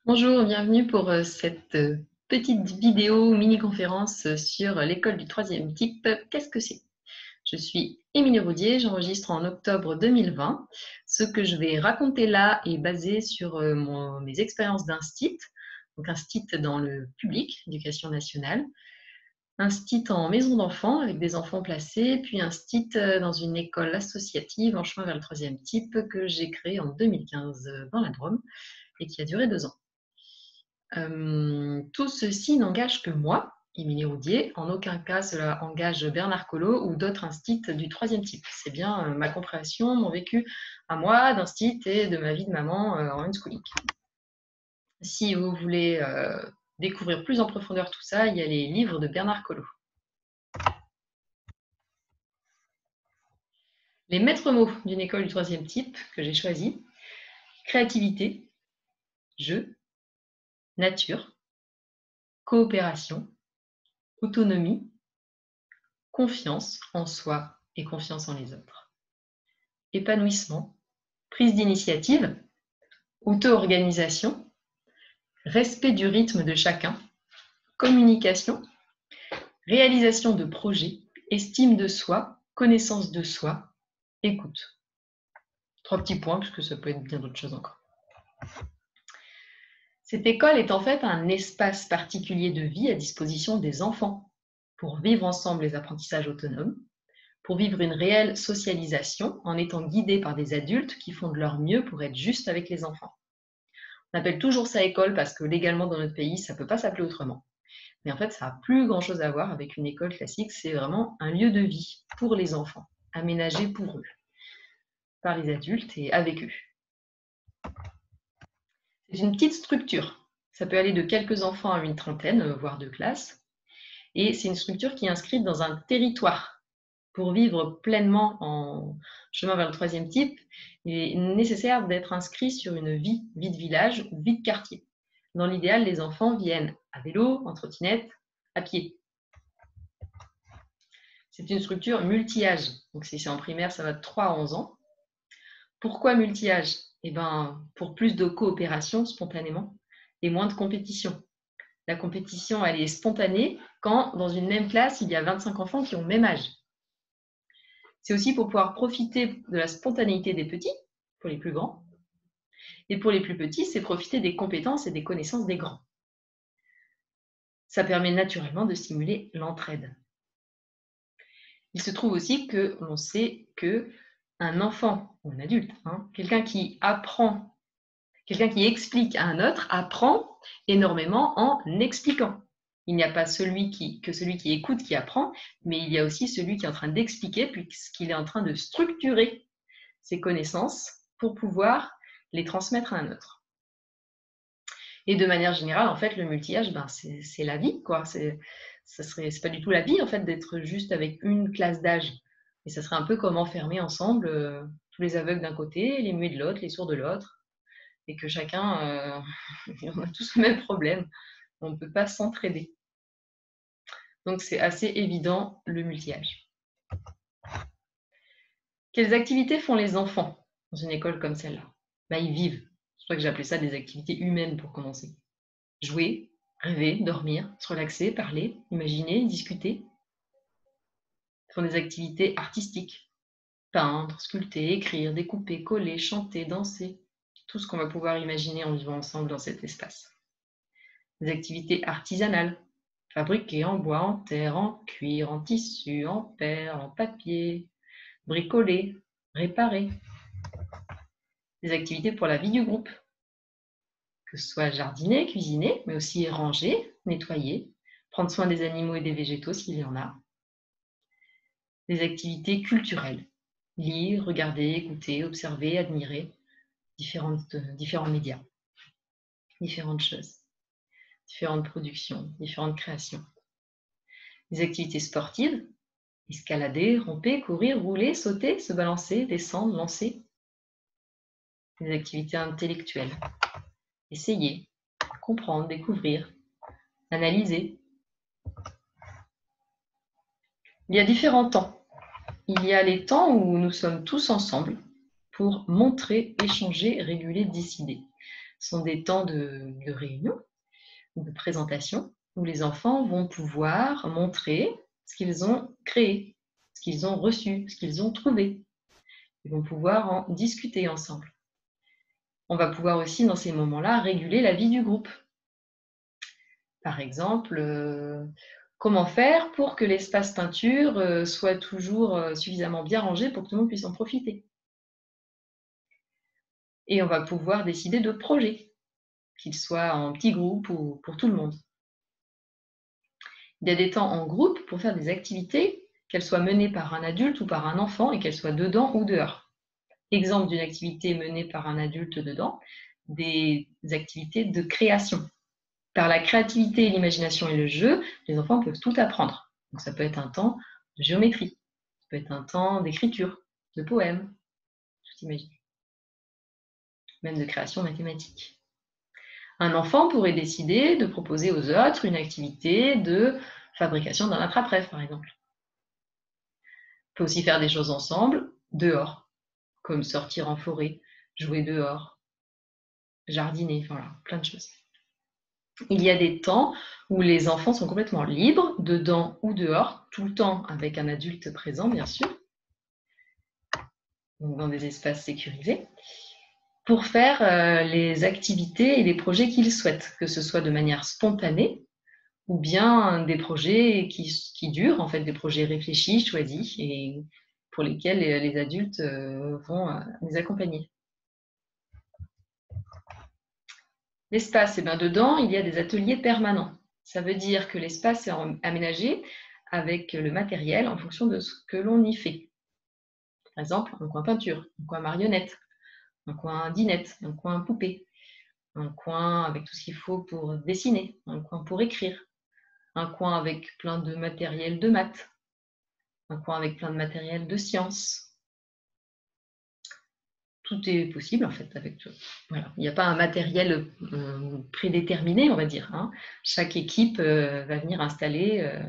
Bonjour, bienvenue pour cette petite vidéo mini-conférence sur l'école du troisième type. Qu'est-ce que c'est? Je suis Émilie Roudier, j'enregistre en octobre 2020. Ce que je vais raconter là est basé sur mes expériences d'instit, donc instit dans le public, éducation nationale, instit en maison d'enfants avec des enfants placés, puis instit dans une école associative en chemin vers le troisième type que j'ai créée en 2015 dans la Drôme et qui a duré 2 ans. Tout ceci n'engage que moi, Émilie Roudier. En aucun cas, cela engage Bernard Collot ou d'autres instits du troisième type. C'est bien ma compréhension, mon vécu à moi d'instit et de ma vie de maman en unschooling. Si vous voulez découvrir plus en profondeur tout ça, il y a les livres de Bernard Collot. Les maîtres mots d'une école du troisième type que j'ai choisi: créativité, jeu, nature, coopération, autonomie, confiance en soi et confiance en les autres, épanouissement, prise d'initiative, auto-organisation, respect du rythme de chacun, communication, réalisation de projets, estime de soi, connaissance de soi, écoute. 3 petits points, puisque ça peut être bien d'autres choses encore. Cette école est en fait un espace particulier de vie à disposition des enfants pour vivre ensemble les apprentissages autonomes, pour vivre une réelle socialisation en étant guidés par des adultes qui font de leur mieux pour être juste avec les enfants. On appelle toujours ça école parce que légalement dans notre pays, ça ne peut pas s'appeler autrement. Mais en fait, ça n'a plus grand-chose à voir avec une école classique. C'est vraiment un lieu de vie pour les enfants, aménagé pour eux, par les adultes et avec eux. C'est une petite structure. Ça peut aller de quelques enfants à une trentaine, voire 2 classes. Et c'est une structure qui est inscrite dans un territoire. Pour vivre pleinement en chemin vers le troisième type, il est nécessaire d'être inscrit sur une vie de village ou vie de quartier. Dans l'idéal, les enfants viennent à vélo, en trottinette, à pied. C'est une structure multi-âge. Donc si c'est en primaire, ça va de 3 à 11 ans. Pourquoi multi-âge? Pour plus de coopération spontanément et moins de compétition. La compétition, elle est spontanée quand, dans une même classe, il y a 25 enfants qui ont le même âge. C'est aussi pour pouvoir profiter de la spontanéité des petits, pour les plus grands. Et pour les plus petits, c'est profiter des compétences et des connaissances des grands. Ça permet naturellement de stimuler l'entraide. Il se trouve aussi que l'on sait qu'un enfant ou un adulte, quelqu'un qui apprend, quelqu'un qui explique à un autre, apprend énormément en expliquant. Il n'y a pas celui qui écoute qui apprend, mais il y a aussi celui qui est en train d'expliquer puisqu'il est en train de structurer ses connaissances pour pouvoir les transmettre à un autre. Et de manière générale, en fait, le multi-âge, c'est la vie, quoi. C'est pas du tout la vie, en fait, d'être juste avec une classe d'âge. Et ça serait un peu comme enfermer ensemble tous les aveugles d'un côté, les muets de l'autre, les sourds de l'autre, et que chacun, on a tous le même problème. On ne peut pas s'entraider. Donc, c'est assez évident, le multi-âge. Quelles activités font les enfants dans une école comme celle-là? Ils vivent. C'est pour ça que j'ai appelé ça des activités humaines pour commencer. Jouer, rêver, dormir, se relaxer, parler, imaginer, discuter. Ils font des activités artistiques. Peindre, sculpter, écrire, découper, coller, chanter, danser. Tout ce qu'on va pouvoir imaginer en vivant ensemble dans cet espace. Des activités artisanales. Fabriquer en bois, en terre, en cuir, en tissu, en perles, en papier. Bricoler, réparer. Des activités pour la vie du groupe. Que ce soit jardiner, cuisiner, mais aussi ranger, nettoyer, prendre soin des animaux et des végétaux s'il y en a. Des activités culturelles, lire, regarder, écouter, observer, admirer différents médias, différentes choses, différentes productions, différentes créations. Des activités sportives, escalader, ramper, courir, rouler, sauter, se balancer, descendre, lancer. Des activités intellectuelles, essayer, comprendre, découvrir, analyser. Il y a différents temps. Il y a les temps où nous sommes tous ensemble pour montrer, échanger, réguler, décider. sont des temps de réunion ou de présentation où les enfants vont pouvoir montrer ce qu'ils ont créé, ce qu'ils ont reçu, ce qu'ils ont trouvé. Ils vont pouvoir en discuter ensemble. On va pouvoir aussi, dans ces moments-là, réguler la vie du groupe. Par exemple, comment faire pour que l'espace peinture soit toujours suffisamment bien rangé pour que tout le monde puisse en profiter. Et on va pouvoir décider de projets, qu'ils soient en petits groupes ou pour tout le monde. Il y a des temps en groupe pour faire des activités, qu'elles soient menées par un adulte ou par un enfant et qu'elles soient dedans ou dehors. Exemple d'une activité menée par un adulte dedans, des activités de création. Par la créativité, l'imagination et le jeu, les enfants peuvent tout apprendre. Donc ça peut être un temps de géométrie, ça peut être un temps d'écriture, de poèmes, tout imaginer. Même de création mathématique. Un enfant pourrait décider de proposer aux autres une activité de fabrication d'un attrape-rêve, par exemple. On peut aussi faire des choses ensemble, dehors, comme sortir en forêt, jouer dehors, jardiner, voilà, plein de choses. Il y a des temps où les enfants sont complètement libres, dedans ou dehors, tout le temps avec un adulte présent, bien sûr, donc dans des espaces sécurisés, pour faire les activités et les projets qu'ils souhaitent, que ce soit de manière spontanée ou bien des projets qui durent, en fait, des projets réfléchis, choisis et pour lesquels les adultes vont les accompagner. L'espace, dedans, il y a des ateliers permanents. Ça veut dire que l'espace est aménagé avec le matériel en fonction de ce que l'on y fait. Par exemple, un coin peinture, un coin marionnette, un coin dinette, un coin poupée, un coin avec tout ce qu'il faut pour dessiner, un coin pour écrire, un coin avec plein de matériel de maths, un coin avec plein de matériel de sciences. Tout est possible en fait avec tout. Voilà. Il n'y a pas un matériel prédéterminé, on va dire. Hein. Chaque équipe va venir installer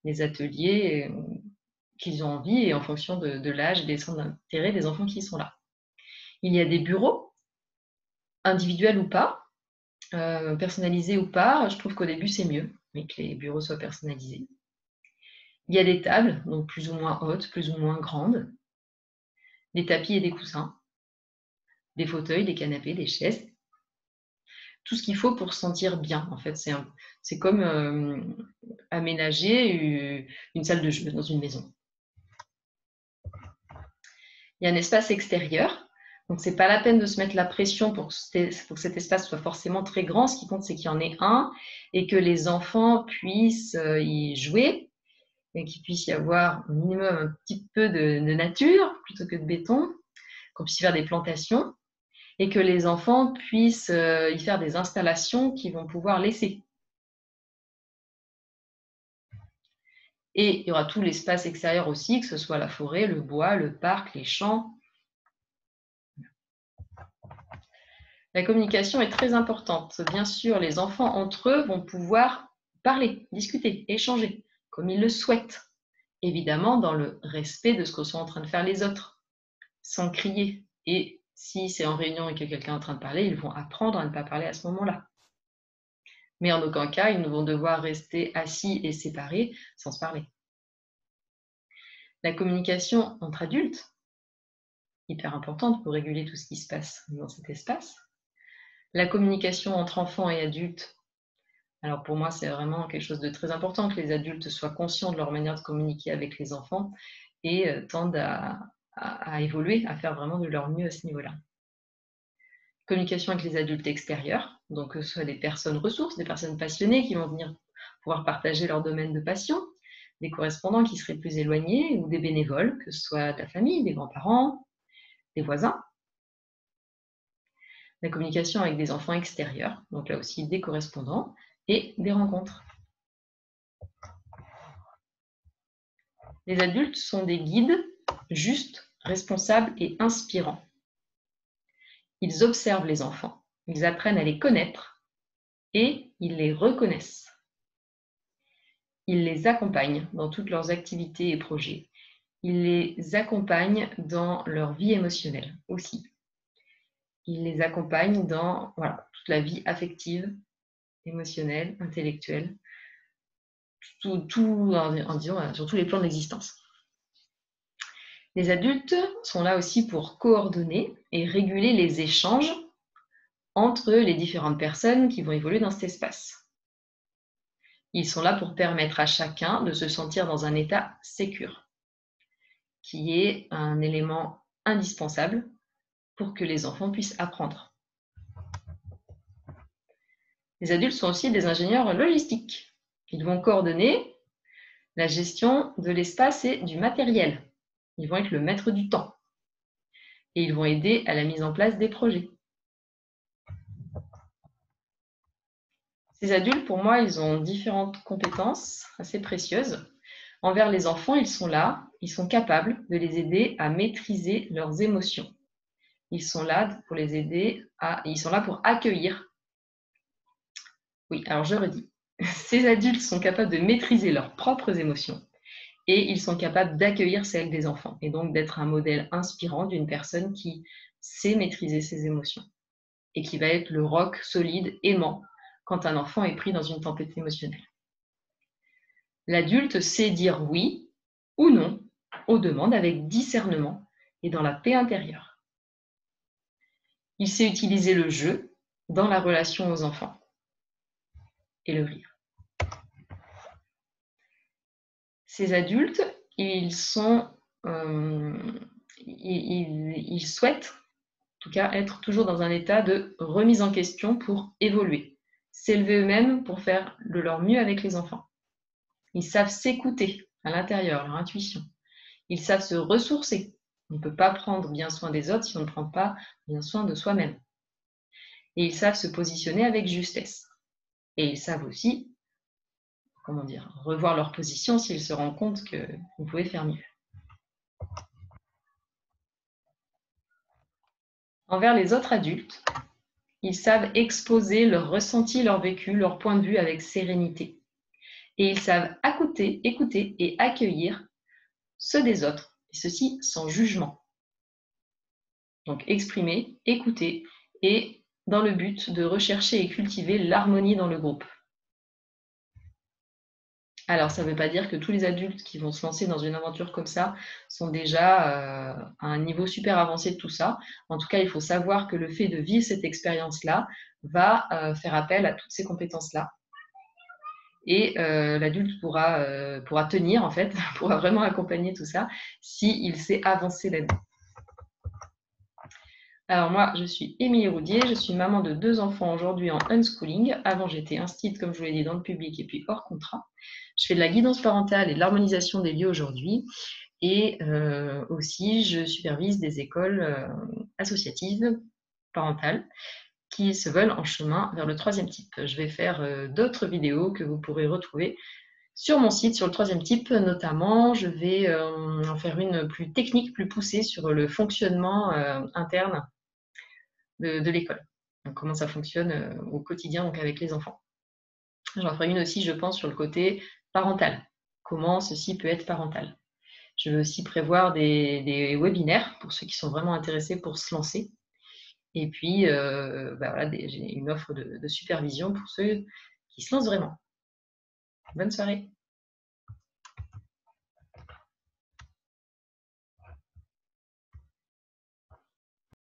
les ateliers qu'ils ont envie et en fonction de l'âge et des centres d'intérêt des enfants qui sont là. Il y a des bureaux, individuels ou pas, personnalisés ou pas. Je trouve qu'au début c'est mieux, mais que les bureaux soient personnalisés. Il y a des tables, donc plus ou moins hautes, plus ou moins grandes, des tapis et des coussins, des fauteuils, des canapés, des chaises. Tout ce qu'il faut pour se sentir bien. En fait, c'est comme aménager une salle de jeu dans une maison. Il y a un espace extérieur. Donc, ce n'est pas la peine de se mettre la pression pour que cet espace soit forcément très grand. Ce qui compte, c'est qu'il y en ait un et que les enfants puissent y jouer et qu'il puisse y avoir au minimum un petit peu de nature plutôt que de béton, qu'on puisse y faire des plantations et que les enfants puissent y faire des installations qui vont pouvoir laisser. Et il y aura tout l'espace extérieur aussi, que ce soit la forêt, le bois, le parc, les champs. La communication est très importante. Bien sûr, les enfants entre eux vont pouvoir parler, discuter, échanger, comme ils le souhaitent. Évidemment, dans le respect de ce que sont en train de faire les autres, sans crier. Et si c'est en réunion et que quelqu'un est en train de parler, ils vont apprendre à ne pas parler à ce moment-là. Mais en aucun cas, ils ne vont devoir rester assis et séparés sans se parler. La communication entre adultes, hyper importante pour réguler tout ce qui se passe dans cet espace. La communication entre enfants et adultes, alors pour moi c'est vraiment quelque chose de très important que les adultes soient conscients de leur manière de communiquer avec les enfants et tendent à évoluer, à faire vraiment de leur mieux à ce niveau-là. Communication avec les adultes extérieurs, donc que ce soit des personnes ressources, des personnes passionnées qui vont venir pouvoir partager leur domaine de passion, des correspondants qui seraient plus éloignés ou des bénévoles, que ce soit de la famille, des grands-parents, des voisins. La communication avec des enfants extérieurs, donc là aussi des correspondants et des rencontres. Les adultes sont des guides justes, responsables et inspirants. Ils observent les enfants, ils apprennent à les connaître et ils les reconnaissent. Ils les accompagnent dans toutes leurs activités et projets. Ils les accompagnent dans leur vie émotionnelle aussi. il les accompagne dans toute la vie affective, émotionnelle, intellectuelle, en disant sur tous les plans de l'existence. Les adultes sont là aussi pour coordonner et réguler les échanges entre les différentes personnes qui vont évoluer dans cet espace. Ils sont là pour permettre à chacun de se sentir dans un état sécure, qui est un élément indispensable pour que les enfants puissent apprendre. Les adultes sont aussi des ingénieurs logistiques. Ils vont coordonner la gestion de l'espace et du matériel. Ils vont être le maître du temps. Et ils vont aider à la mise en place des projets. Ces adultes, pour moi, ils ont différentes compétences assez précieuses. Envers les enfants, ils sont là, ils sont capables de les aider à maîtriser leurs émotions. Ils sont là pour les aider ils sont là pour accueillir. Oui, alors je redis. Ces adultes sont capables de maîtriser leurs propres émotions et ils sont capables d'accueillir celles des enfants et donc d'être un modèle inspirant d'une personne qui sait maîtriser ses émotions et qui va être le roc solide, aimant, quand un enfant est pris dans une tempête émotionnelle. L'adulte sait dire oui ou non aux demandes avec discernement et dans la paix intérieure. Il sait utiliser le jeu dans la relation aux enfants et le rire. Ces adultes, ils souhaitent, en tout cas, être toujours dans un état de remise en question pour évoluer, s'élever eux-mêmes pour faire de leur mieux avec les enfants. Ils savent s'écouter à l'intérieur, leur intuition. Ils savent se ressourcer. On ne peut pas prendre bien soin des autres si on ne prend pas bien soin de soi-même. Et ils savent se positionner avec justesse. Et ils savent aussi, revoir leur position s'ils se rendent compte qu'on pouvait faire mieux. Envers les autres adultes, ils savent exposer leurs ressentis, leur vécu, leur point de vue avec sérénité. Et ils savent écouter et accueillir ceux des autres, et ceci sans jugement. Donc exprimer, écouter, et dans le but de rechercher et cultiver l'harmonie dans le groupe. Alors, ça ne veut pas dire que tous les adultes qui vont se lancer dans une aventure comme ça sont déjà à un niveau super avancé de tout ça. En tout cas, il faut savoir que le fait de vivre cette expérience-là va faire appel à toutes ces compétences-là. Et l'adulte pourra tenir, en fait, pourra vraiment accompagner tout ça s'il sait avancer là-dedans. Alors moi, je suis Émilie Roudier, je suis maman de 2 enfants aujourd'hui en unschooling. Avant, j'étais instite, comme je vous l'ai dit, dans le public et puis hors contrat. Je fais de la guidance parentale et de l'harmonisation des lieux aujourd'hui. Et aussi, je supervise des écoles associatives parentales qui se veulent en chemin vers le 3e type. Je vais faire d'autres vidéos que vous pourrez retrouver sur mon site, sur le 3e type notamment. Je vais en faire une plus technique, plus poussée sur le fonctionnement interne de l'école. Donc, comment ça fonctionne au quotidien donc avec les enfants. J'en ferai une aussi, je pense, sur le côté parental. Comment ceci peut être parental. Je vais aussi prévoir des webinaires pour ceux qui sont vraiment intéressés pour se lancer. Et puis, j'ai une offre de supervision pour ceux qui se lancent vraiment. Bonne soirée.